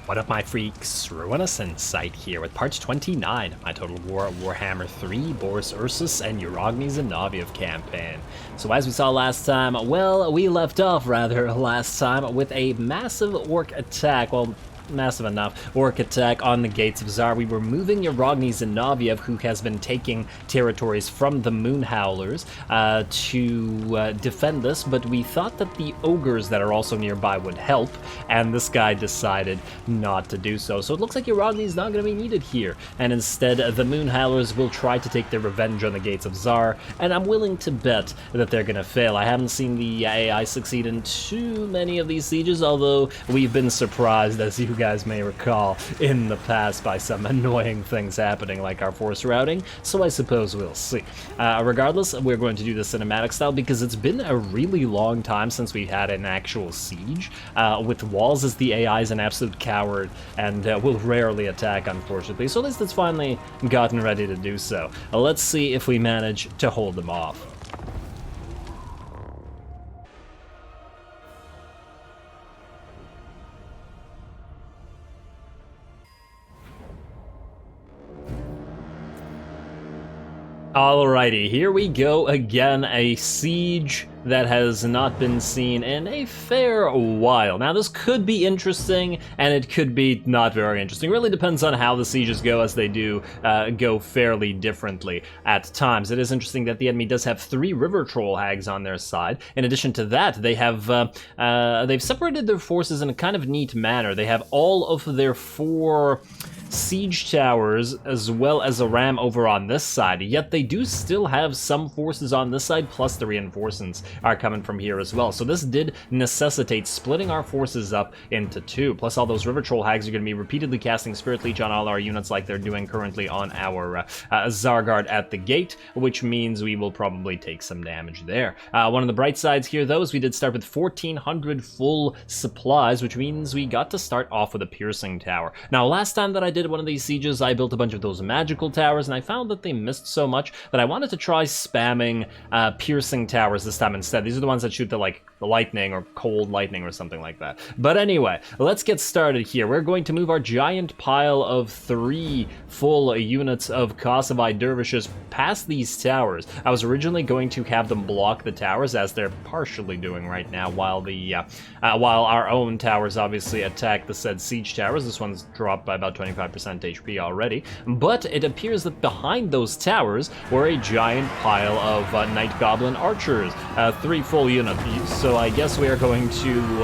What up, my freaks? RuinousInsight here with part 29 of my Total Warhammer 3 Boris Ursus and RuinousInsight campaign. So as we saw last time, well, we left off last time with a massive orc attack, well, massive enough orc attack on the gates of Tzar. We were moving RuinousInsight, who has been taking territories from the Moon Howlers to defend us, but we thought that the ogres that are also nearby would help, and this guy decided not to do so. So it looks like Uragni is not going to be needed here, and instead the Moon Howlers will try to take their revenge on the gates of Tzar, and I'm willing to bet that they're going to fail. I haven't seen the AI succeed in too many of these sieges, although we've been surprised, as you guys may recall, in the past by some annoying things happening like our force routing, so I suppose we'll see. Regardless, we're going to do the cinematic style because it's been a really long time since we had an actual siege. With walls, as the AI is an absolute coward and will rarely attack, unfortunately, so at least it's finally gotten ready to do so. Let's see if we manage to hold them off. Alrighty, here we go again, a siege that has not been seen in a fair while. Now, this could be interesting, and it could be not very interesting. It really depends on how the sieges go, as they do go fairly differently at times. It is interesting that the enemy does have 3 river troll hags on their side. In addition to that, they have they've separated their forces in a kind of neat manner. They have all of their 4 siege towers as well as a ram over on this side, yet they do still have some forces on this side, plus the reinforcements are coming from here as well. So this did necessitate splitting our forces up into 2, plus all those river troll hags are going to be repeatedly casting Spirit Leech on all our units like they're doing currently on our Zargard at the gate, which means we will probably take some damage there. One of the bright sides here, though, is we did start with 1,400 full supplies, which means we got to start off with a piercing tower. Now, last time that I did one of these sieges, I built a bunch of those magical towers, and I found that they missed so much that I wanted to try spamming piercing towers this time instead. These are the ones that shoot the lightning or cold lightning or something like that. But anyway, let's get started here. We're going to move our giant pile of 3 full units of Kislev dervishes past these towers. I was originally going to have them block the towers, as they're partially doing right now, while the while our own towers obviously attack the said siege towers. This one's dropped by about 25% HP already, but it appears that behind those towers were a giant pile of Night Goblin archers, 3 full units. So I guess we are going to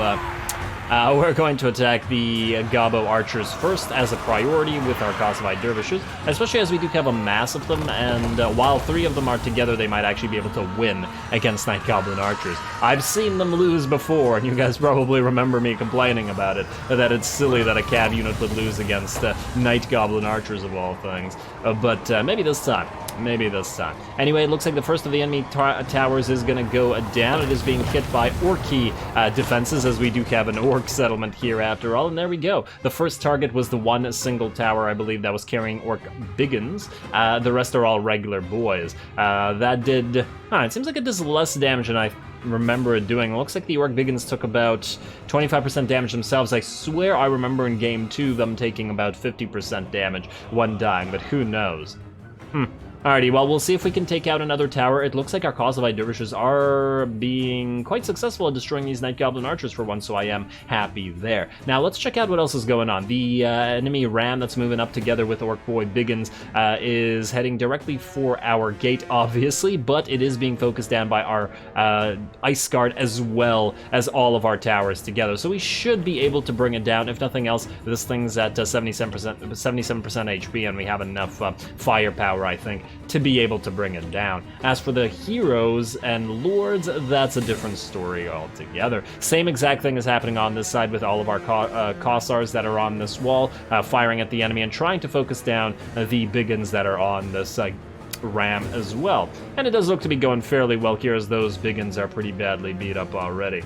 attack the Gobbo archers first as a priority with our Kislev dervishes, especially as we do have a mass of them, and while 3 of them are together, they might actually be able to win against Night Goblin archers. I've seen them lose before, and you guys probably remember me complaining about it, that it's silly that a cav unit would lose against Night Goblin archers of all things, but maybe this time. Maybe this time. Anyway, it looks like the first of the enemy towers is going to go down. It is being hit by Orky defenses, as we do have an Orc settlement here after all, and there we go. The first target was the one single tower, I believe, that was carrying Orc Biggins. The rest are all regular boys. That did... it seems like it does less damage than I remember it doing. It looks like the Orc Biggins took about 25% damage themselves. I swear I remember in Game 2 them taking about 50% damage one dying, but who knows? Alrighty, well, we'll see if we can take out another tower. It looks like our Kislev dervishes are being quite successful at destroying these Night Goblin archers for once, so I am happy there. Now, let's check out what else is going on. The enemy ram that's moving up together with Orc Boy Biggins is heading directly for our gate, obviously, but it is being focused down by our Ice Guard as well as all of our towers together. So we should be able to bring it down. If nothing else, this thing's at 77% HP, and we have enough firepower, I think, to be able to bring it down. As for the heroes and lords, that's a different story altogether. Same exact thing is happening on this side with all of our Kossars that are on this wall, firing at the enemy and trying to focus down the Biggins that are on this ram as well. And it does look to be going fairly well here, as those Biggins are pretty badly beat up already.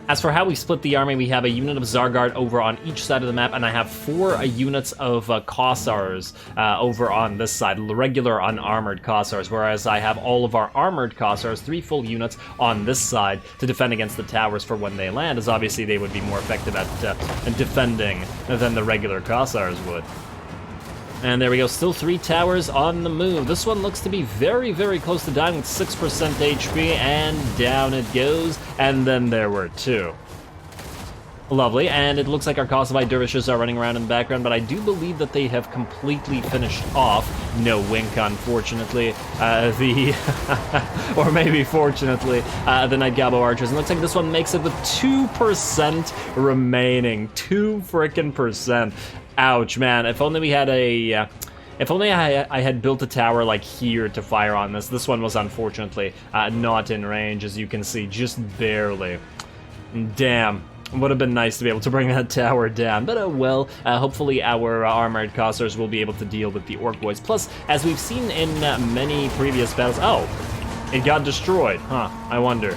As for how we split the army, we have a unit of Zargard over on each side of the map, and I have 4 units of Kossars over on this side, regular unarmored Kossars, whereas I have all of our armored Kossars, 3 full units on this side to defend against the towers for when they land, as obviously they would be more effective at defending than the regular Kossars would. And there we go, still 3 towers on the move. This one looks to be very, very close to dying with 6% HP, and down it goes, and then there were 2. Lovely, and it looks like our Kosovo dervishes are running around in the background, but I do believe that they have completely finished off. No wink, unfortunately. Or maybe fortunately, the Night Gobbo archers. And it looks like this one makes it with 2% remaining. 2 frickin' percent. Ouch, man. If only we had a... if only I had built a tower like here to fire on this. This one was unfortunately not in range, as you can see, just barely. Damn. Would have been nice to be able to bring that tower down, but oh well. Hopefully our armored Kossars will be able to deal with the Orc boys. Plus, as we've seen in many previous battles... Oh, it got destroyed. Huh, I wonder.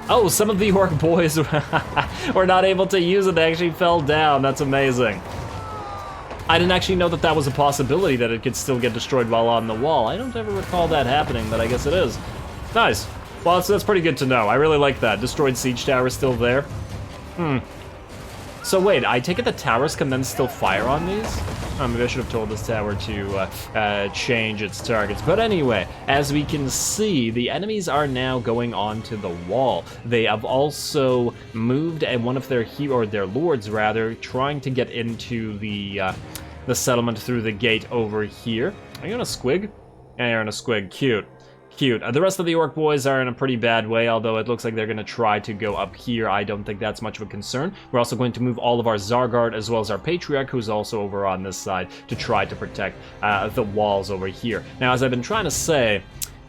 Oh, some of the Orc boys were not able to use it. They actually fell down. That's amazing. I didn't actually know that that was a possibility, that it could still get destroyed while on the wall. I don't ever recall that happening, but I guess it is. Nice. Well, that's pretty good to know. I really like that. Destroyed siege tower still there. So wait, I take it the towers can then still fire on these? Maybe I should have told this tower to change its targets. But anyway, as we can see, the enemies are now going onto the wall. They have also moved, and one of their their lords rather, trying to get into the settlement through the gate over here. Are you in a squig? Yeah, you're in a squig. Cute. Cute. The rest of the Orc boys are in a pretty bad way, although it looks like they're going to try to go up here. I don't think that's much of a concern. We're also going to move all of our Zargard as well as our Patriarch, who's also over on this side, to try to protect the walls over here. Now, as I've been trying to say,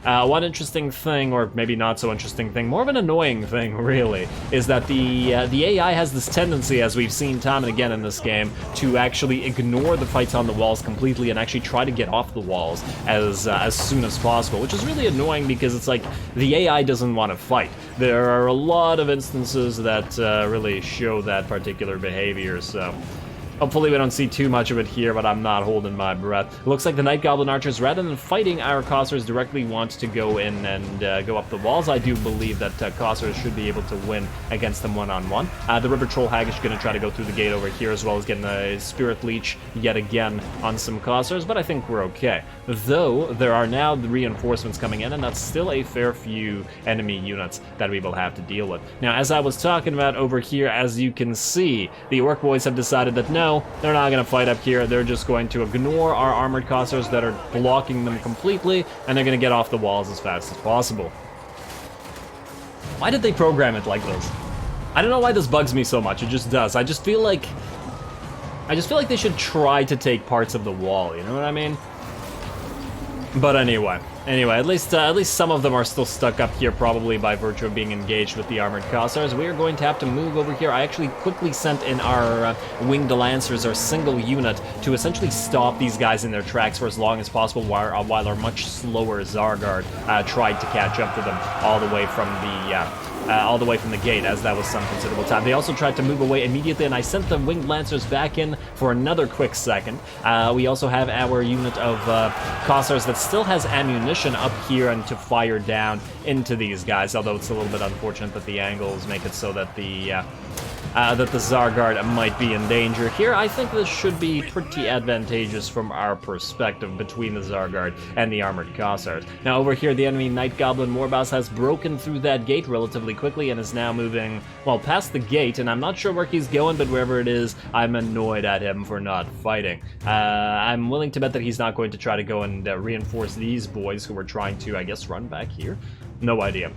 one interesting thing, or maybe not so interesting thing, more of an annoying thing, really, is that the AI has this tendency, as we've seen time and again in this game, to actually ignore the fights on the walls completely and actually try to get off the walls as soon as possible, which is really annoying because it's like the AI doesn't want to fight. There are a lot of instances that really show that particular behavior, so... Hopefully we don't see too much of it here, but I'm not holding my breath. It looks like the Night Goblin archers, rather than fighting our Kossars directly, want to go in and go up the walls. I do believe that Kossars should be able to win against them one-on-one. The River Troll Hag is going to try to go through the gate over here, as well as getting a Spirit Leech yet again on some Kossars, but I think we're okay. Though, there are now the reinforcements coming in, and that's still a fair few enemy units that we will have to deal with. Now, as I was talking about over here, as you can see, the Orc boys have decided that no, they're not going to fight up here. They're just going to ignore our armored Kossars that are blocking them completely, and they're going to get off the walls as fast as possible. Why did they program it like this? I don't know why this bugs me so much. It just does. I just feel like they should try to take parts of the wall. You know what I mean? But anyway, at least some of them are still stuck up here, probably by virtue of being engaged with the armored Kossars. We are going to have to move over here. I actually quickly sent in our winged lancers, our single unit, to essentially stop these guys in their tracks for as long as possible, while our much slower Zargard tried to catch up to them all the way from the gate, as that was some considerable time. They also tried to move away immediately, and I sent the winged lancers back in for another quick second. We also have our unit of Kossars that still has ammunition up here and to fire down into these guys, although it's a little bit unfortunate that the angles make it so that the Zargard might be in danger here. I think this should be pretty advantageous from our perspective between the Zargard and the armored Kossars. Now over here, the enemy Night Goblin Morboss has broken through that gate relatively quickly and is now moving, well, past the gate, and I'm not sure where he's going, but wherever it is, I'm annoyed at him for not fighting. I'm willing to bet that he's not going to try to go and reinforce these boys who are trying to, I guess, run back here. No idea.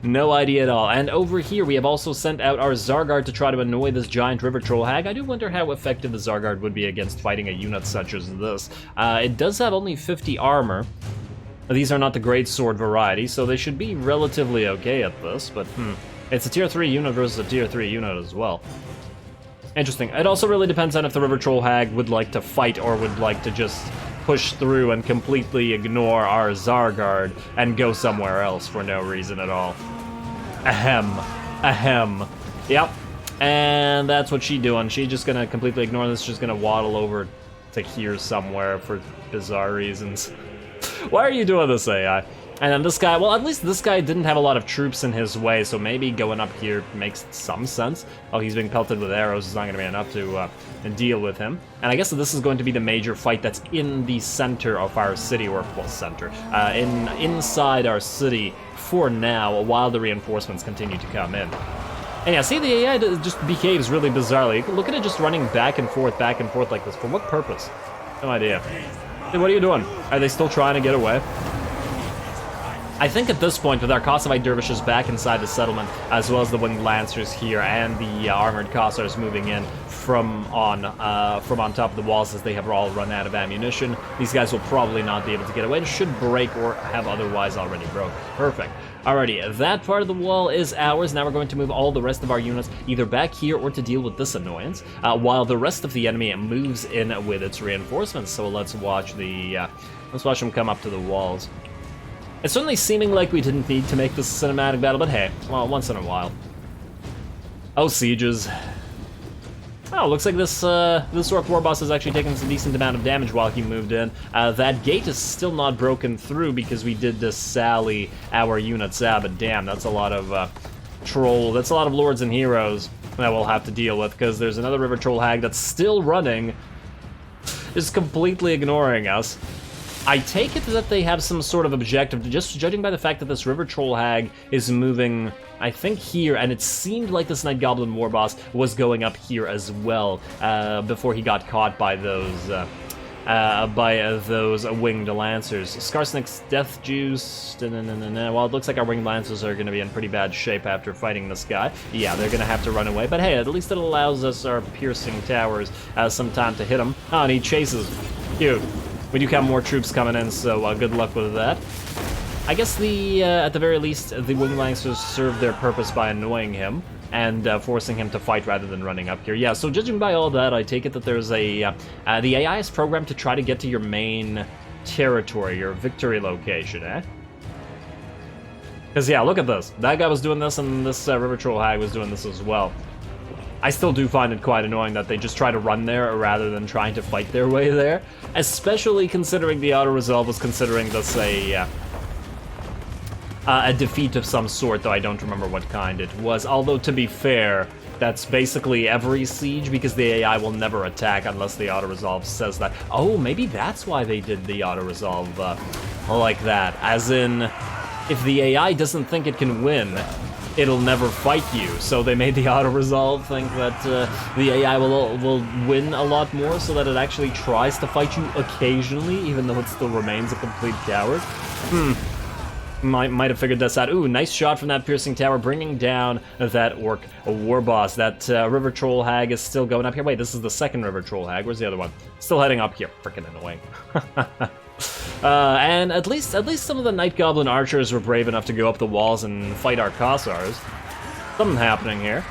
No idea at all. And over here, we have also sent out our Zargard to try to annoy this giant River Troll Hag. I do wonder how effective the Zargard would be against fighting a unit such as this. It does have only 50 armor. These are not the great sword variety, so they should be relatively okay at this, but it's a tier 3 unit versus a tier 3 unit as well. Interesting. It also really depends on if the River Troll Hag would like to fight or would like to just push through and completely ignore our Zargard and go somewhere else for no reason at all. Ahem. Ahem. Yep. And that's what she's doing. She's just gonna completely ignore this. She's gonna waddle over to here somewhere for bizarre reasons. Why are you doing this, AI? And then this guy, well, at least this guy didn't have a lot of troops in his way, so maybe going up here makes some sense. Oh, he's being pelted with arrows. It's not going to be enough to deal with him. And I guess this is going to be the major fight that's in the center of our city, or, well, center, inside our city for now, while the reinforcements continue to come in. And yeah, see, the AI just behaves really bizarrely. Look at it just running back and forth like this. For what purpose? No idea. Hey, what are you doing? Are they still trying to get away? I think at this point, with our Kosovo dervishes back inside the settlement, as well as the winged lancers here and the armored Kossars moving in from on top of the walls as they have all run out of ammunition, these guys will probably not be able to get away. It should break or have otherwise already broke. Perfect. Alrighty, that part of the wall is ours. Now we're going to move all the rest of our units either back here or to deal with this annoyance, while the rest of the enemy moves in with its reinforcements. So let's watch them come up to the walls. It's certainly seeming like we didn't need to make this a cinematic battle, but hey, well, once in a while. Oh, sieges. Oh, looks like this Orc War Boss has actually taken a decent amount of damage while he moved in. That gate is still not broken through because we did sally our units out, but damn, that's a lot of that's a lot of lords and heroes that we'll have to deal with, because there's another River Troll Hag that's still running, just completely ignoring us. I take it that they have some sort of objective, just judging by the fact that this River Troll Hag is moving, I think, here, and it seemed like this Night Goblin War Boss was going up here as well, before he got caught by those winged lancers. Skarsnik's Death Juice, well, it looks like our winged lancers are going to be in pretty bad shape after fighting this guy. Yeah, they're going to have to run away, but hey, at least it allows us, our piercing towers, some time to hit him. Oh, and he chases. Cute. We do have more troops coming in, so good luck with that. I guess at the very least, the winged lancers served their purpose by annoying him and forcing him to fight rather than running up here. Yeah, so judging by all that, I take it that there's the AI is programmed to try to get to your main territory, your victory location, eh? Because yeah, look at this. That guy was doing this, and this River Troll Hag was doing this as well. I still do find it quite annoying that they just try to run there rather than trying to fight their way there, especially considering the auto-resolve was considering this a defeat of some sort, though I don't remember what kind it was. Although, to be fair, that's basically every siege, because the AI will never attack unless the auto-resolve says that. Oh, maybe that's why they did the auto-resolve like that. As in, if the AI doesn't think it can win, it'll never fight you, so they made the auto-resolve think that the AI will win a lot more, so that it actually tries to fight you occasionally, even though it still remains a complete coward. Might have figured this out. Ooh, nice shot from that piercing tower, bringing down that Orc War Boss. That River Troll Hag is still going up here. Wait, this is the second River Troll Hag. Where's the other one? Still heading up here. Freaking annoying. And at least some of the Night Goblin archers were brave enough to go up the walls and fight our Kossars. Something happening here.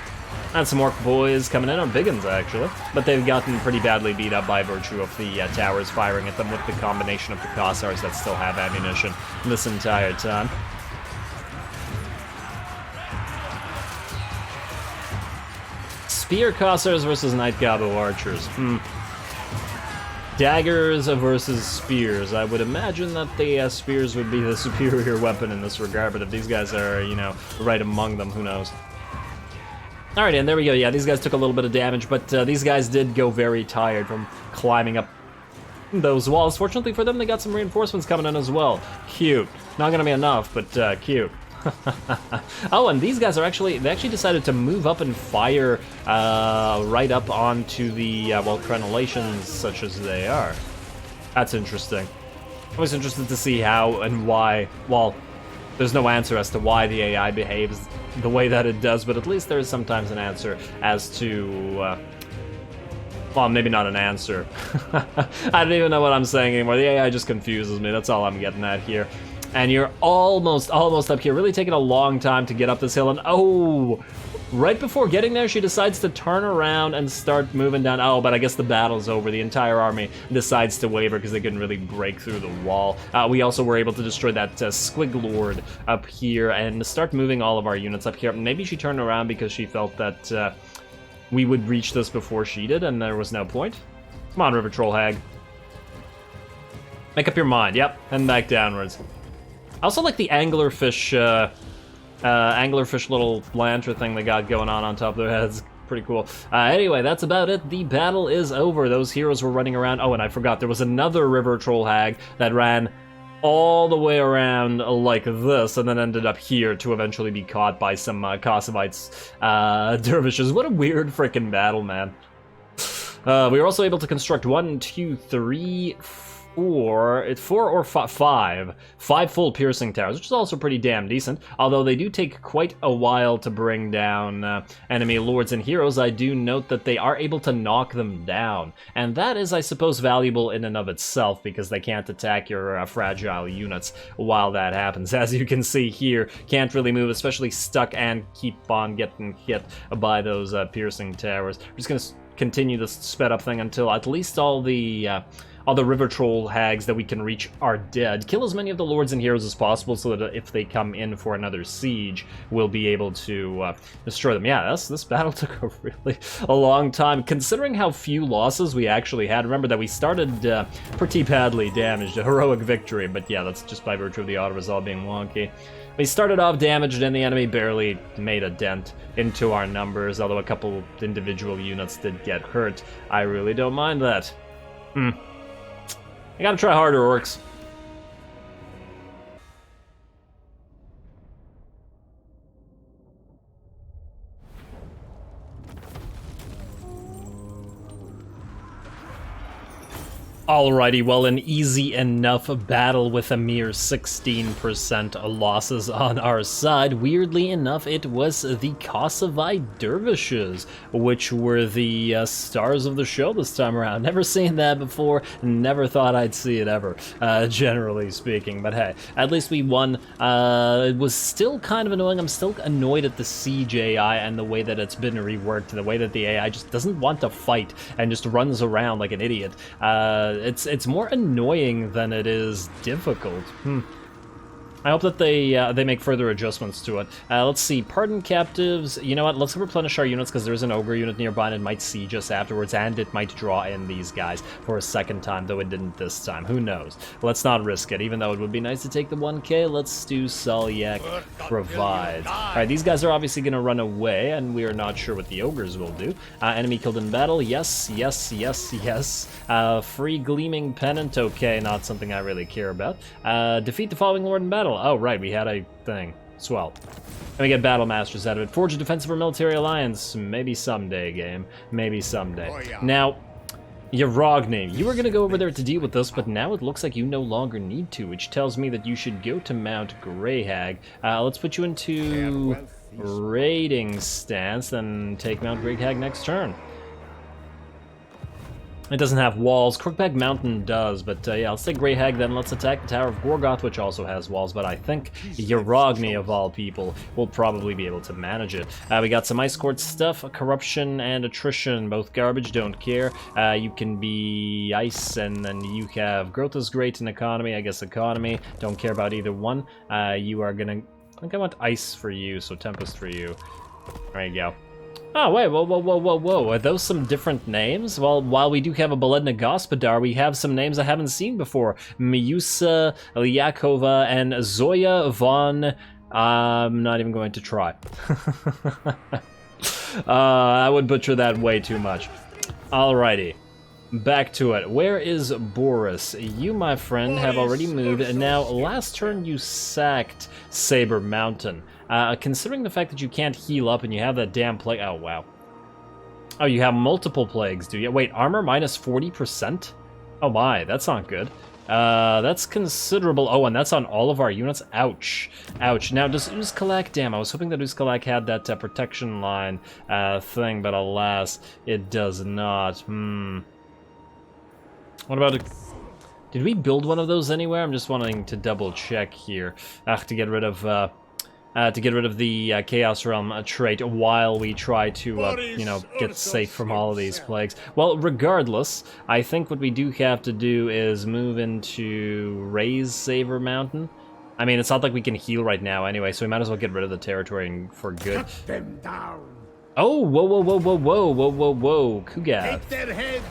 And some Orc boys coming in, or Biggins actually, but they've gotten pretty badly beat up by virtue of the towers firing at them with the combination of the Kossars that still have ammunition this entire time. Spear Kossars versus Night Goblin archers. Daggers versus spears. I would imagine that the spears would be the superior weapon in this regard, but if these guys are, you know, right among them, who knows? Alright, and there we go. Yeah, these guys took a little bit of damage, but these guys did go very tired from climbing up those walls. Fortunately for them, they got some reinforcements coming in as well. Cute. Not gonna be enough, but cute. Oh, and these guys are they actually decided to move up and fire right up onto the, well, crenellations such as they are. That's interesting. I was interested to see how and why, well, there's no answer as to why the AI behaves the way that it does, but at least there is sometimes an answer as to, well, maybe not an answer. I don't even know what I'm saying anymore. The AI just confuses me. That's all I'm getting at here. And you're almost up here. Really taking a long time to get up this hill, and oh, Right before getting there, she decides to turn around and start moving down. Oh, but I guess the battle's over. The entire army decides to waver because they couldn't really break through the wall. We also were able to destroy that Squig Lord up here and start moving all of our units up here. Maybe she turned around because she felt that we would reach this before she did, and there was no point. Come on, River Troll Hag. Make up your mind. Yep, and back downwards. I also like the anglerfish little lantern thing they got going on top of their heads. Pretty cool. Anyway, that's about it. The battle is over. Those heroes were running around. Oh, and I forgot, there was another River Troll Hag that ran all the way around like this and then ended up here to eventually be caught by some Kosovites dervishes. What a weird freaking battle, man. We were also able to construct 5 full piercing towers, which is also pretty damn decent, although they do take quite a while to bring down enemy lords and heroes. I do note that they are able to knock them down, and that is, I suppose, valuable in and of itself, because they can't attack your fragile units while that happens. As you can see here, can't really move, especially stuck and keep on getting hit by those piercing towers. We're just gonna continue this sped up thing until at least all the River Troll Hags that we can reach are dead. Kill as many of the lords and heroes as possible so that if they come in for another siege, we'll be able to destroy them. Yeah, this battle took a long time, considering how few losses we actually had. Remember that we started pretty badly damaged, a heroic victory, but yeah, that's just by virtue of the auto-resolve being wonky. We started off damaged and the enemy barely made a dent into our numbers, although a couple individual units did get hurt. I really don't mind that. I gotta try harder, orcs. Alrighty, well, an easy enough battle with a mere 16% losses on our side. Weirdly enough, it was the Kosovite dervishes, which were the stars of the show this time around. Never seen that before, never thought I'd see it ever, generally speaking. But hey, at least we won. It was still kind of annoying. I'm still annoyed at the siege AI and the way that it's been reworked, the way that the AI just doesn't want to fight and just runs around like an idiot. It's more annoying than it is difficult. I hope that they make further adjustments to it. Let's see, pardon captives. You know what, let's replenish our units because there's an ogre unit nearby and it might siege us afterwards, and it might draw in these guys for a second time, though it didn't this time. Who knows? Let's not risk it, even though it would be nice to take the 1k. Let's do Salyak provides. Alright, these guys are obviously going to run away, and we are not sure what the ogres will do. Enemy killed in battle. Yes, yes, yes, yes. Free gleaming pennant. Okay, not something I really care about. Defeat the following lord in battle. Oh, right, we had a thing. Swell. And we get Battle Masters out of it. Forge a defensive or military alliance. Maybe someday, game. Maybe someday. Oh, yeah. Now, Yarogny, you were going to go over there to deal with this, but now it looks like you no longer need to, which tells me that you should go to Mount Greyhag. Let's put you into raiding stance, then take Mount Greyhag next turn. It doesn't have walls. Crookback Mountain does, but yeah, let's take Greyhag then. Let's attack the Tower of Gorgoth, which also has walls, but I think Yarogny, of all people, will probably be able to manage it. We got some Ice Court stuff, corruption and attrition, both garbage, don't care. You can be ice, and then you have growth is great in economy, I guess economy, don't care about either one. You are gonna, I think I want ice for you, so Tempest for you. There you go. Oh, wait, whoa. Are those some different names? Well, while we do have a Beledna Gospodar, we have some names I haven't seen before. Miusa, Lyakova, and Zoya von... I'm not even going to try. I would butcher that way too much. Alrighty. Back to it. Where is Boris? You, my friend, have already moved, and now last turn you sacked Saber Mountain. Considering the fact that you can't heal up and you have that damn plague... Oh, wow. Oh, you have multiple plagues, do you? Wait, armor minus 40%? Oh my, that's not good. That's considerable. Oh, and that's on all of our units? Ouch. Ouch. Now, does Uzkalak... Damn, I was hoping that Uzkalak had that protection line thing, but alas, it does not. What about... Did we build one of those anywhere? I'm just wanting to double check here. To get rid of... to get rid of the Chaos Realm trait while we try to, you know, get safe from all of these plagues. Well, regardless, I think what we do have to do is move into Raise Saver Mountain. I mean, it's not like we can heal right now anyway, so we might as well get rid of the territory for good. Cut them down. Oh, whoa, whoa, whoa, whoa, whoa, whoa, whoa, whoa, Kugath. Take their head.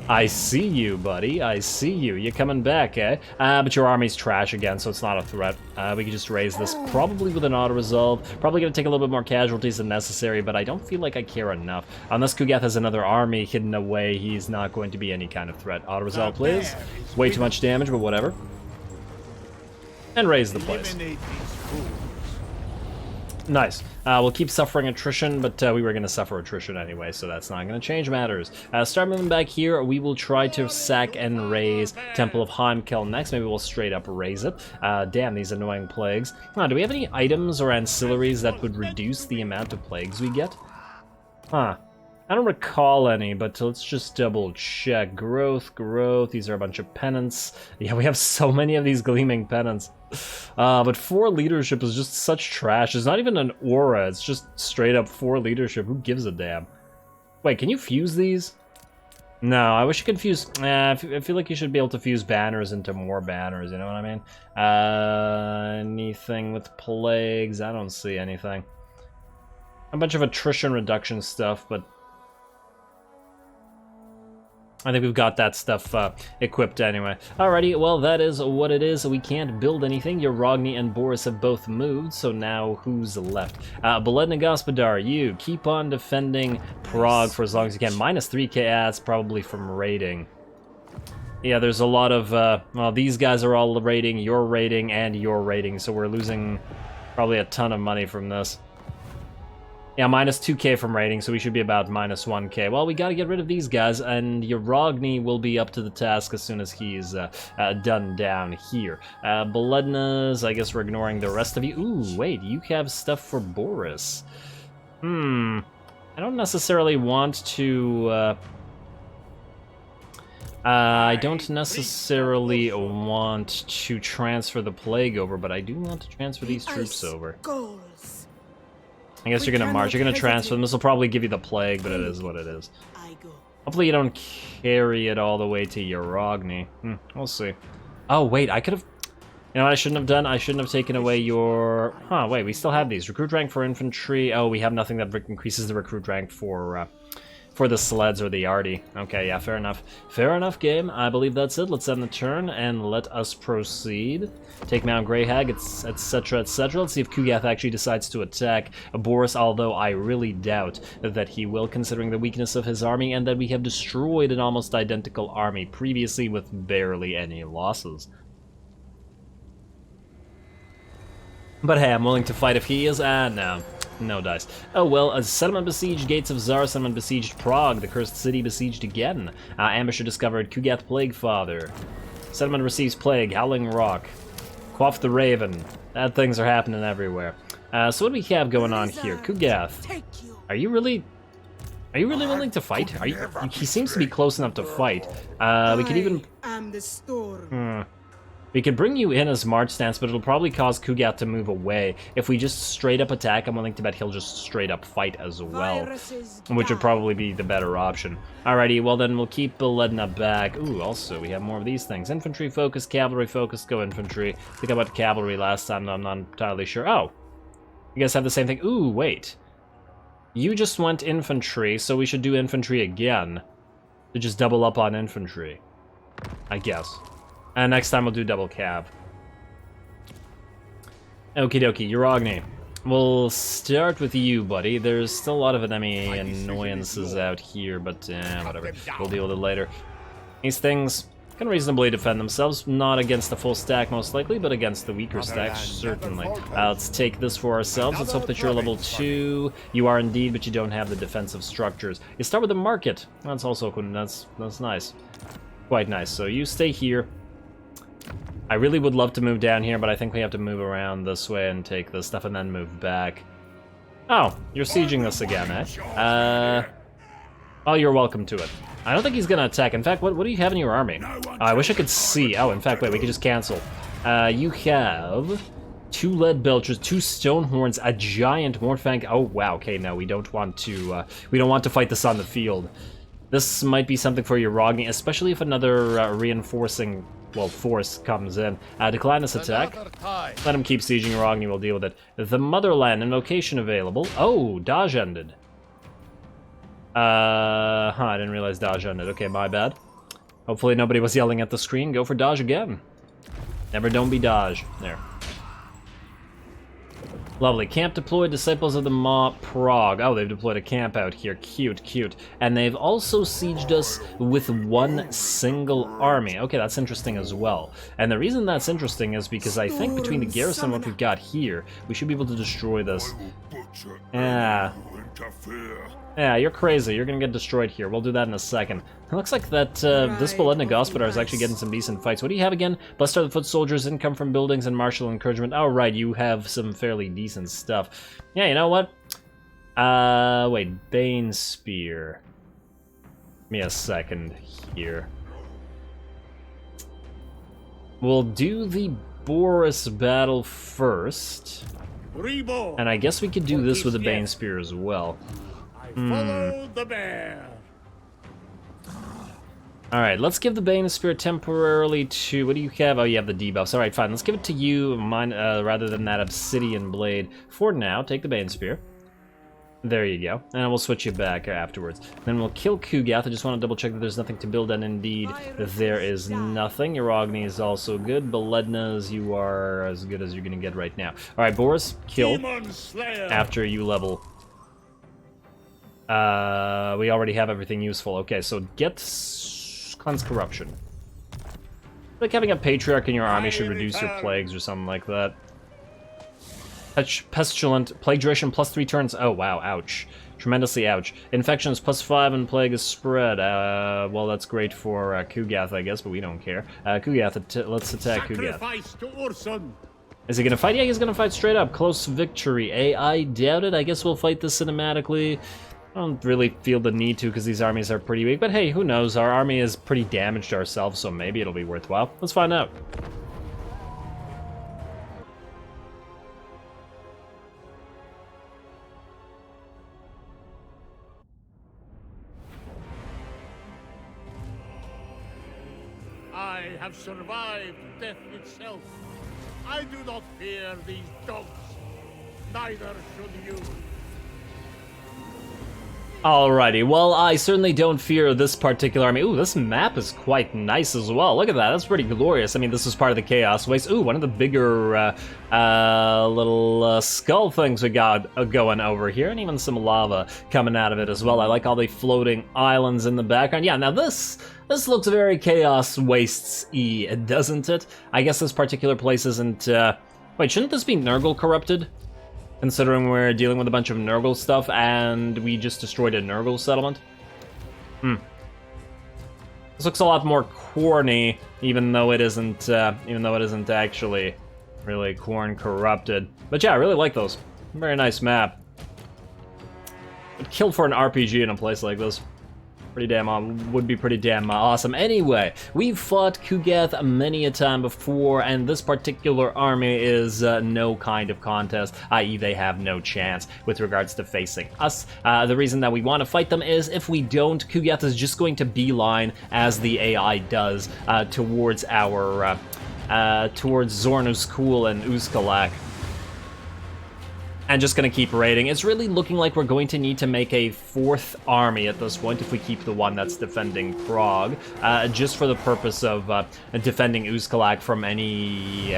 I see you, buddy. I see you. You're coming back, eh? But your army's trash again, so it's not a threat. We can just raise this, probably with an auto-resolve. Probably gonna take a little bit more casualties than necessary, but I don't feel like I care enough. Unless Kugath has another army hidden away, he's not going to be any kind of threat. Auto-resolve, please. Way too much damage, but whatever. And raise the place. Nice. We'll keep suffering attrition, but we were going to suffer attrition anyway, so that's not going to change matters. Start moving back here. We will try to sack and raise Temple of Heimkel next. Maybe we'll straight up raise it. Damn, these annoying plagues. Do we have any items or ancillaries that would reduce the amount of plagues we get? Huh. I don't recall any, but let's just double check. Growth. These are a bunch of pennants. Yeah, we have so many of these gleaming pennants. But 4 leadership is just such trash. It's not even an aura, it's just straight up 4 leadership. Who gives a damn? Wait, can you fuse these? No, I wish you could fuse... I feel like you should be able to fuse banners into more banners, you know what I mean? Anything with plagues? I don't see anything. A bunch of attrition reduction stuff, but... I think we've got that stuff equipped anyway. Alrighty, well, that is what it is. We can't build anything. Yorogni and Boris have both moved, so now who's left? Beledna Gospodar, you keep on defending Prague for as long as you can. Minus 3k ads, probably from raiding. Yeah, there's a lot of, well, these guys are all raiding, you're raiding, and you're raiding, so we're losing probably a ton of money from this. Yeah, minus 2k from raiding, so we should be about minus 1k. Well, we gotta get rid of these guys, and Yorogni will be up to the task as soon as he's done down here. Belednas, I guess we're ignoring the rest of you. Ooh, wait, you have stuff for Boris. I don't necessarily want to... I don't necessarily want to transfer the plague over, but I do want to transfer these troops over. I guess you're gonna march, you're gonna transfer them. This will probably give you the plague, but it is what it is. Hopefully you don't carry it all the way to Yorogni. We'll see. Oh, wait, I could have... You know what I shouldn't have done? I shouldn't have taken away your... Huh, wait, we still have these. Recruit rank for infantry. Oh, we have nothing that increases the recruit rank for the sleds or the arty. Okay, yeah, fair enough. Fair enough, game. I believe that's it. Let's end the turn and let us proceed. Take Mount Greyhag, etc., etc. Let's see if Kugath actually decides to attack Boris, although I really doubt that he will, considering the weakness of his army and that we have destroyed an almost identical army previously with barely any losses. But hey, I'm willing to fight if he is, no. No dice. Oh well, a settlement besieged, Gates of Tsar, settlement besieged Prague, the cursed city besieged again. Ambusher discovered, Kugath Plaguefather. Settlement receives plague, Howling Rock. Quaff the Raven. Bad things are happening everywhere. So what do we have going on here? Kugath, are you really willing to fight? He seems to be close enough to fight. We could even... We could bring you in as March stance, but it'll probably cause Kugath to move away. If we just straight up attack, I'm willing to bet he'll just straight up fight as well, which would probably be the better option. Alrighty, well then we'll keep Beledna back. Ooh, also, we have more of these things. Infantry focus, cavalry focus, go infantry. I think I went cavalry last time, I'm not entirely sure. Oh, you guys have the same thing. Ooh, wait. You just went infantry, so we should do infantry again. To just double up on infantry, I guess. And next time we'll do double cav. Okie dokie, Yorogni. We'll start with you, buddy. There's still a lot of enemy annoyances out here, but whatever. We'll deal with it later. These things can reasonably defend themselves, not against the full stack most likely, but against the weaker stacks, certainly. Let's take this for ourselves. Let's hope that you're level 2. You are indeed, but you don't have the defensive structures. You start with the market. That's also that's nice. Quite nice. So you stay here. I really would love to move down here, but I think we have to move around this way and take this stuff and then move back. Oh, you're sieging this again, eh? Oh, you're welcome to it. I don't think he's gonna attack. In fact, what do you have in your army? I wish I could see. Oh, in fact, wait, we could just cancel. You have 2 lead belchers, 2 stone horns, a giant mortfang. Oh wow, okay, no, we don't want to fight this on the field. This might be something for your Rogni, especially if another reinforcing, well, force comes in. Decline this attack. Let him keep sieging Rogni, we'll deal with it. The Motherland, invocation available. Oh, dodge ended. I didn't realize dodge ended. Okay, my bad. Hopefully nobody was yelling at the screen. Go for dodge again. Never don't be dodge. There. Lovely. Camp deployed, Disciples of the Maw, Prague. Oh, they've deployed a camp out here. Cute, cute. And they've also sieged us with 1 single army. Okay, that's interesting as well. And the reason that's interesting is because I think between the garrison and what we've got here, we should be able to destroy this. Yeah, you're crazy. You're gonna get destroyed here. We'll do that in a second. It looks like that this Beledna Gospodar is actually getting some decent fights. What do you have again? Blessed are the foot soldiers, income from buildings, and martial encouragement. Oh, right, you have some fairly decent stuff. Yeah, you know what? Wait, Bane Spear. Give me a second here. We'll do the Boris battle first. And I guess we could do this with the Bane Spear as well. Follow the bear. Alright, let's give the Bane Spear temporarily to... What do you have? Oh, you have the debuffs. Alright, fine. Let's give it to you mine, rather than that Obsidian Blade. For now, take the Bane Spear. There you go. And we'll switch you back afterwards. Then we'll kill Kugath. I just want to double check that there's nothing to build, and indeed, there is nothing. Your Agni is also good. Beledna's, you are as good as you're going to get right now. Alright, Boris, kill after you level. We already have everything useful. Okay, so get Cleanse Corruption. Like having a Patriarch in your army should reduce your plagues or something like that. Pestilent, Plague Duration plus 3 turns. Oh wow, ouch. Tremendously ouch. Infections plus 5 and Plague is spread. Well, that's great for Kugath, I guess, but we don't care. Kugath, let's attack Kugath. Is he gonna fight? Yeah, he's gonna fight straight up. Close victory. I doubt it. I guess we'll fight this cinematically. I don't really feel the need to because these armies are pretty weak, but hey, who knows? Our army is pretty damaged ourselves, so maybe it'll be worthwhile. Let's find out. I have survived death itself. I do not fear these dogs. Neither should you. Alrighty, well, I certainly don't fear this particular army. Ooh, this map is quite nice as well. Look at that, that's pretty glorious. I mean, this is part of the Chaos Waste. Ooh, one of the bigger little skull things we got going over here, and even some lava coming out of it as well. I like all the floating islands in the background. Yeah, now this looks very Chaos Wastes-y, doesn't it? I guess this particular place isn't... Wait, shouldn't this be Nurgle corrupted? Considering we're dealing with a bunch of Nurgle stuff, and we just destroyed a Nurgle settlement. This looks a lot more corny, even though it isn't actually really Khorne corrupted. But yeah, I really like those. Very nice map. Would kill for an RPG in a place like this. Would be pretty damn awesome. Anyway, we've fought Kugath many a time before, and this particular army is no kind of contest, i.e. they have no chance with regards to facing us. The reason that we want to fight them is if we don't, Kugath is just going to beeline, as the AI does, towards our, towards Zornuskul and Uzkalak. And just gonna keep raiding. It's really looking like we're going to need to make a 4th army at this point if we keep the one that's defending Prague, just for the purpose of defending Uzkalak from any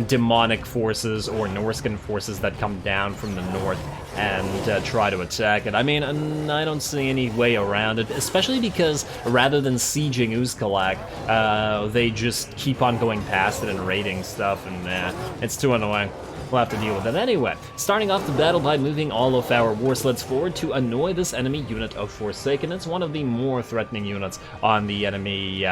demonic forces or Norscan forces that come down from the north and try to attack it. I mean, I don't see any way around it, especially because rather than sieging Uzkalak, they just keep on going past it and raiding stuff, and it's too annoying. We'll have to deal with it anyway. Starting off the battle by moving all of our war sleds forward to annoy this enemy unit of Forsaken. It's one of the more threatening units on the enemy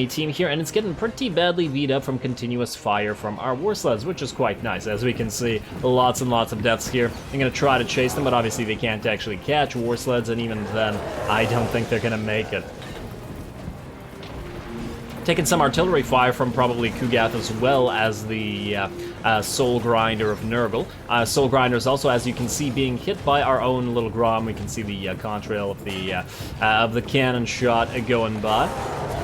team here, and it's getting pretty badly beat up from continuous fire from our war sleds, which is quite nice. As we can see, lots and lots of deaths here. I'm gonna try to chase them, but obviously they can't actually catch war sleds, and even then, I don't think they're gonna make it. taking some artillery fire from probably Kugath as well as the Soul Grinder of Nurgle. Soul Grinder is also, as you can see, being hit by our own little Grom. We can see the contrail of the cannon shot going by.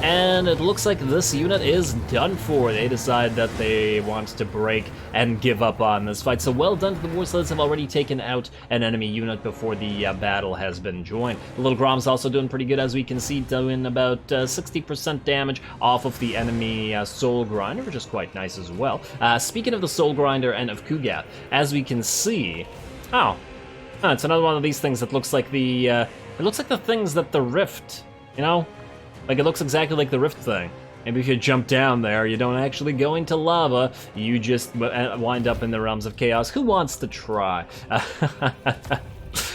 And it looks like this unit is done for. They decide that they want to break and give up on this fight. So well done. The Warsleds have already taken out an enemy unit before the battle has been joined. The little Grom's also doing pretty good, as we can see, doing about 60% damage off of the enemy Soul Grinder, which is quite nice as well. Speaking of the Soul Grinder and of Kugath, as we can see... Oh, it's another one of these things that looks like the... it looks like the things that the Rift, you know? Like, it looks exactly like the Rift thing. Maybe if you jump down there, you don't actually go into lava, you just wind up in the realms of chaos. Who wants to try?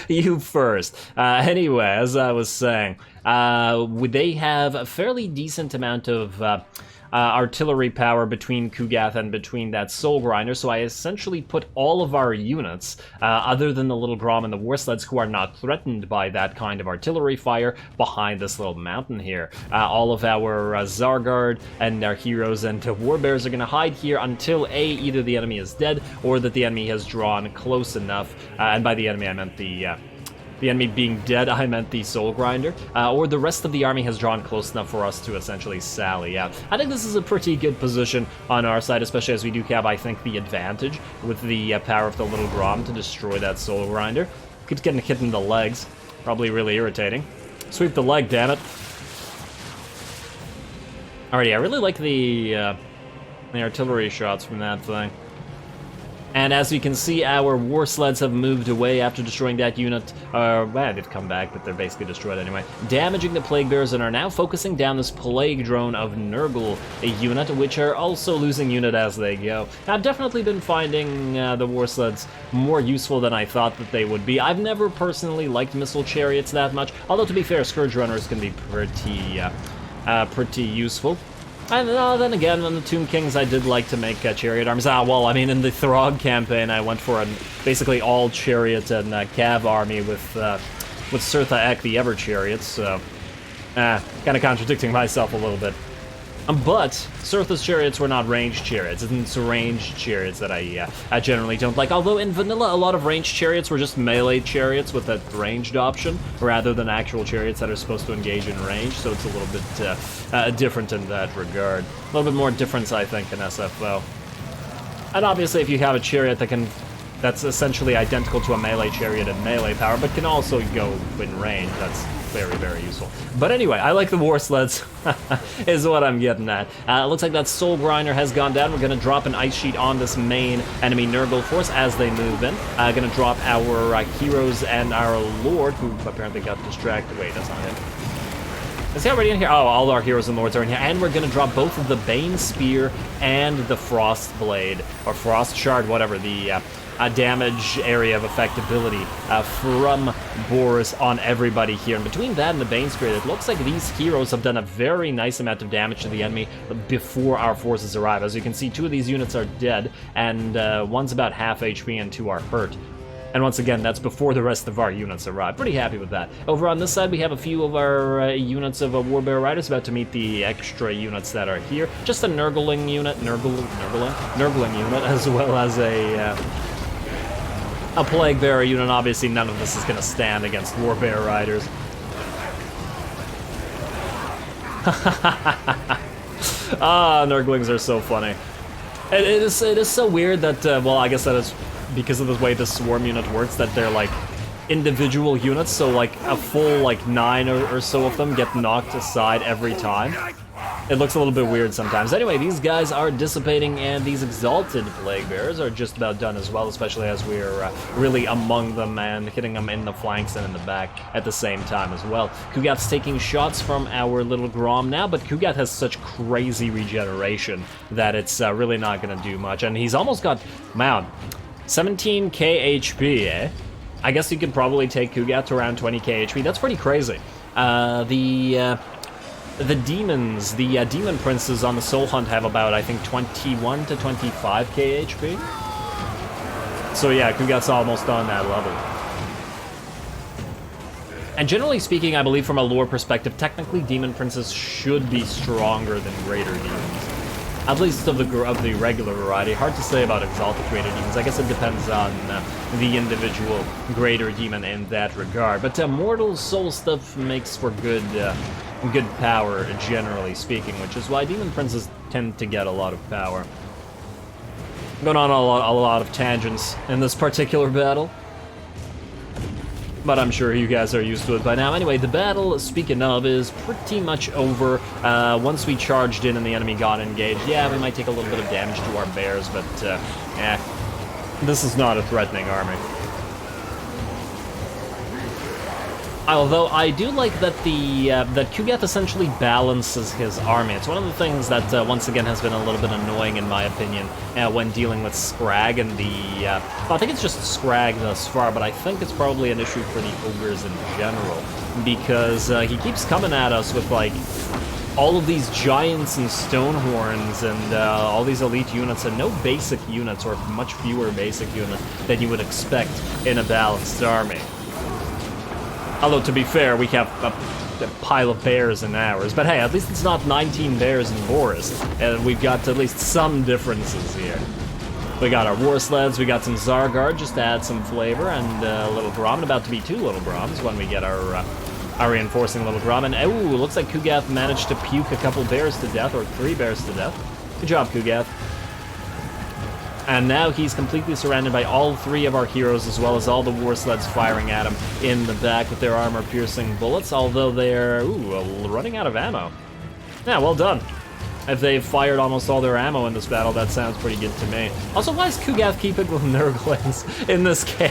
You first. Anyway, as I was saying, they have a fairly decent amount of artillery power between Kugath and between that Soul Grinder, so I essentially put all of our units, other than the little Grom and the Warsleds, who are not threatened by that kind of artillery fire, behind this little mountain here. All of our Zargard and our heroes and Warbears are going to hide here until either the enemy is dead or that the enemy has drawn close enough, and by the enemy I meant the enemy being dead, I meant the Soul Grinder, or the rest of the army has drawn close enough for us to essentially sally out. I think this is a pretty good position on our side, especially as we do have, I think, the advantage with the power of the little Grom to destroy that Soul Grinder. Keeps getting hit in the legs, probably really irritating. Sweep the leg, damn it. Alrighty, I really like the artillery shots from that thing. And as we can see, our war sleds have moved away after destroying that unit. Well, they've come back, but they're basically destroyed anyway. Damaging the Plague Bears and are now focusing down this Plague Drone of Nurgle, a unit, which are also losing unit as they go. I've definitely been finding the war sleds more useful than I thought that they would be. I've never personally liked missile chariots that much, although to be fair, Scourge Runners can be pretty useful. And then again, on the Tomb Kings, I did like to make chariot armies. Well, I mean, in the Throg campaign, I went for a basically all chariot and cav army with Sirtha Ek, the Ever Chariots, so kind of contradicting myself a little bit. But Sirtha's chariots were not ranged chariots. It's ranged chariots that I generally don't like. Although in vanilla, a lot of ranged chariots were just melee chariots with a ranged option, rather than actual chariots that are supposed to engage in range. So it's a little bit different in that regard. A little bit more difference, I think, in SFO. And obviously, if you have a chariot that's essentially identical to a melee chariot in melee power, but can also go in range, that's very, very useful. But anyway, I like the war sleds, is what I'm getting at. It looks like that Soul Grinder has gone down. We're going to drop an ice sheet on this main enemy Nurgle force as they move in. Going to drop our heroes and our Lord, who apparently got distracted. Wait, that's not him. Is he already in here? Oh, all our heroes and lords are in here. And we're going to drop both of the Bane Spear and the Frost Blade, or Frost Shard, whatever, the damage area of effectability from Boris on everybody here. And between that and the Bane Spear, it looks like these heroes have done a very nice amount of damage to the enemy before our forces arrive. As you can see, 2 of these units are dead, and one's about half HP and 2 are hurt. And once again, that's before the rest of our units arrive. Pretty happy with that. Over on this side, we have a few of our units of Warbear Riders about to meet the extra units that are here. Just a Nurgling unit, Nurgling unit, as well as a Plague Bearer unit. Obviously, none of this is going to stand against Warbear Riders. Nurglings are so funny. It is so weird that, well, I guess that is because of the way the Swarm unit works, that they're like individual units, so like a full like 9 or so of them get knocked aside every time. It looks a little bit weird sometimes. Anyway, these guys are dissipating, and these Exalted Plague Bearers are just about done as well, especially as we're really among them and hitting them in the flanks and in the back at the same time as well. Kugath's taking shots from our little Grom now, but Kugath has such crazy regeneration that it's really not going to do much. And he's almost got, man, 17k HP, eh? I guess you could probably take Kugath to around 20k HP. That's pretty crazy. The demons, the demon princes on the Soul Hunt have about, I think, 21 to 25k HP. So yeah, Kugath's almost on that level. And generally speaking, I believe from a lore perspective, technically demon princes should be stronger than greater demons. At least of the regular variety. Hard to say about exalted greater demons. I guess it depends on the individual greater demon in that regard. But mortal soul stuff makes for good power, generally speaking, which is why demon princes tend to get a lot of power. Going on a lot of tangents in this particular battle, but I'm sure you guys are used to it by now. Anyway, the battle, speaking of, is pretty much over. Once we charged in and the enemy got engaged, yeah, we might take a little bit of damage to our bears, but this is not a threatening army. Although I do like that that Kugath essentially balances his army. It's one of the things that once again has been a little bit annoying in my opinion when dealing with Scrag and well, I think it's just Scrag thus far, but I think it's probably an issue for the ogres in general because he keeps coming at us with like all of these giants and stone horns and all these elite units and no basic units or much fewer basic units than you would expect in a balanced army. Although, to be fair, we have a pile of bears in ours. But hey, at least it's not 19 bears in Boris. And we've got at least some differences here. We got our war sleds, we got some Zargard, just to add some flavor, and a little Grom, about to be 2 little Groms when we get our reinforcing little Grom. And ooh, looks like Kugath managed to puke a couple bears to death, or 3 bears to death. Good job, Kugath. And now he's completely surrounded by all 3 of our heroes, as well as all the war sleds firing at him in the back with their armor-piercing bullets, although they're, running out of ammo. Yeah, well done. If they've fired almost all their ammo in this battle, that sounds pretty good to me. Also, why is Kugath keeping with Nurglings in this game?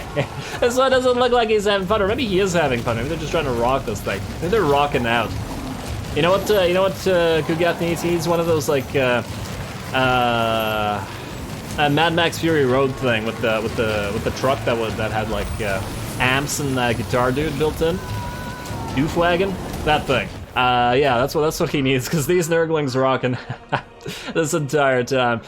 This one doesn't look like he's having fun, or maybe he is having fun. Maybe they're just trying to rock this thing. Maybe they're rocking out. You know what Kugath needs? He needs one of those, like, Mad Max Fury Road thing with the truck that had like amps and guitar dude built in. Doofwagon, that thing. Yeah, that's what he needs because these Nurglings are rocking this entire time.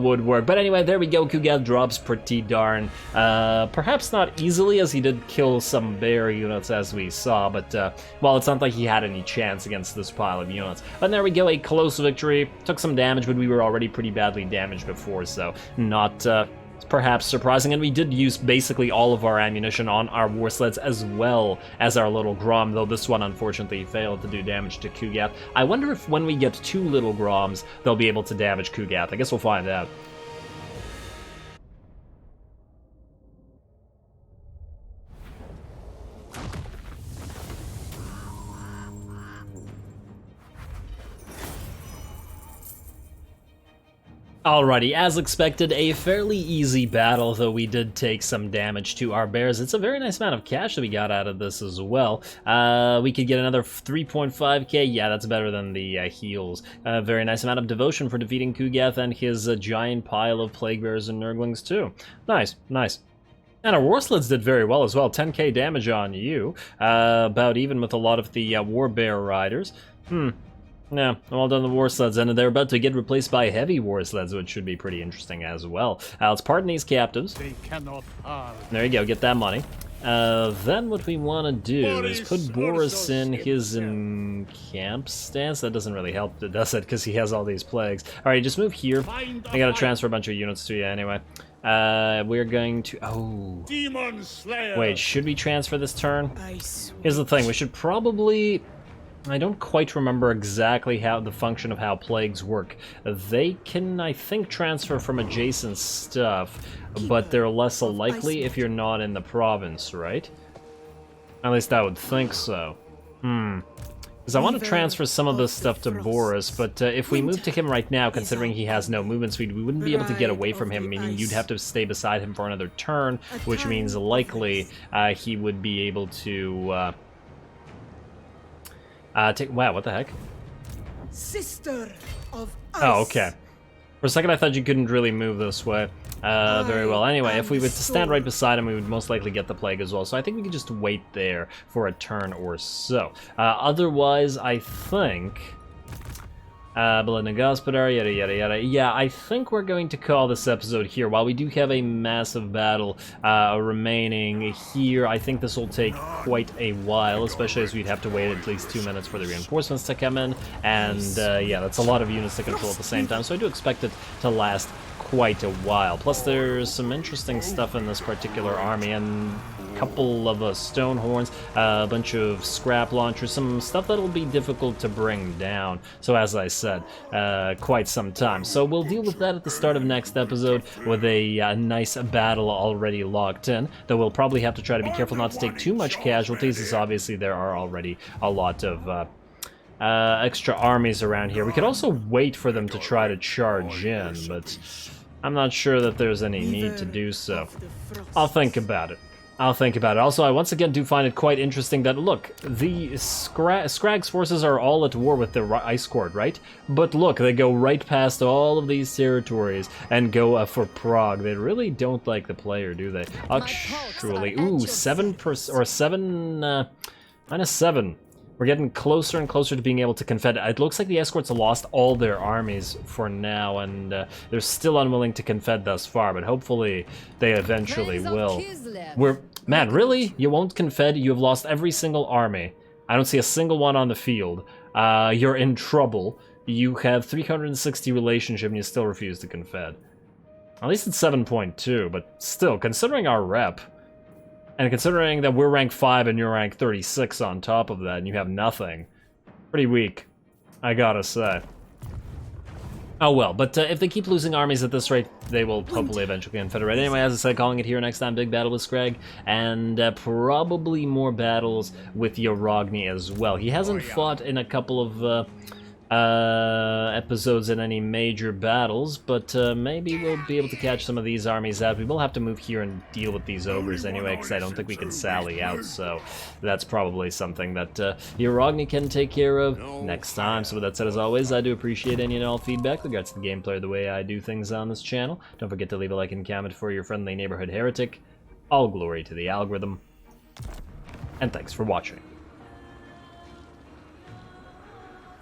Would work. But anyway, there we go. Kugath drops pretty darn. Perhaps not easily, as he did kill some bear units, as we saw. But well, it's not like he had any chance against this pile of units. And there we go. A close victory. Took some damage, but we were already pretty badly damaged before, so not perhaps surprising. And we did use basically all of our ammunition on our war sleds as well as our little Grom, though this one unfortunately failed to do damage to Kugath. I wonder if when we get 2 little Groms, they'll be able to damage Kugath. I guess we'll find out. Alrighty, as expected, a fairly easy battle, though we did take some damage to our bears. It's a very nice amount of cash that we got out of this as well. We could get another 3.5k. Yeah, that's better than the heals. A very nice amount of devotion for defeating Kugath and his giant pile of plague bears and Nurglings too. Nice, nice. And our war sleds did very well as well. 10k damage on you. About even with a lot of the war bear riders. Yeah, well done the war sleds, and they're about to get replaced by heavy war sleds, which should be pretty interesting as well. Let's pardon these captives. They cannot harm. There you go, get that money. Then what we want to do is put Boris in his camp stance. That doesn't really help, does it? Because he has all these plagues. Alright, just move here. I gotta transfer a bunch of units to you anyway. We're going to... Oh. Demon Slayer. Wait, should we transfer this turn? Here's the thing, we should probably... I don't quite remember exactly how the function of how plagues work. They can, I think, transfer from adjacent stuff, but they're less likely if you're not in the province, right? At least I would think so. Because I want to transfer some of this stuff to Boris, but if we move to him right now, considering he has no movement speed, we wouldn't be able to get away from him, meaning you'd have to stay beside him for another turn, which means likely he would be able to... wow, what the heck? Sister of us. Oh, okay. For a second I thought you couldn't really move this way. Very well. Anyway, if we were to stand right beside him, we would most likely get the plague as well. So I think we could just wait there for a turn or so. Otherwise, I think... Gospodar, yada yada yada. Yeah, I think we're going to call this episode here. While we do have a massive battle remaining here, I think this will take quite a while, especially as we'd have to wait at least 2 minutes for the reinforcements to come in. And yeah, that's a lot of units to control at the same time, so I do expect it to last quite a while. Plus, there's some interesting stuff in this particular army, and a couple of stone horns, a bunch of scrap launchers, some stuff that'll be difficult to bring down. So as I said, quite some time. So we'll deal with that at the start of next episode with a nice battle already locked in, though we'll probably have to try to be careful not to take too much casualties, as obviously there are already a lot of extra armies around here. We could also wait for them to try to charge in, but I'm not sure that there's any need to do so. I'll think about it. Also, I once again do find it quite interesting that, look, the Scrag's forces are all at war with the Ice Court, right? But look, they go right past all of these territories and go for Prague. They really don't like the player, do they? Actually, ooh, -7. We're getting closer and closer to being able to confed. It looks like the escorts have lost all their armies for now, and they're still unwilling to confed thus far, but hopefully they eventually will. Man, really? You won't confed? You have lost every single army. I don't see a single one on the field. You're in trouble. You have 360 relationship and you still refuse to confed. At least it's 7.2, but still, considering our rep, and considering that we're rank 5 and you're rank 36 on top of that, and you have nothing, pretty weak, I gotta say. Oh well, but if they keep losing armies at this rate, they will hopefully eventually confederate. Anyway, as I said, calling it here next time, big battle with Scrag, and probably more battles with Yarogny as well. He hasn't fought in a couple of episodes in any major battles, but maybe we'll be able to catch some of these armies out. We will have to move here and deal with these ogres anyway, because I don't think we can sally out, so that's probably something that Yarogny can take care of next time. So with that said, as always, I do appreciate any and all feedback with regards to the gameplay or the way I do things on this channel. Don't forget to leave a like and comment for your friendly neighborhood heretic. All glory to the algorithm, and thanks for watching.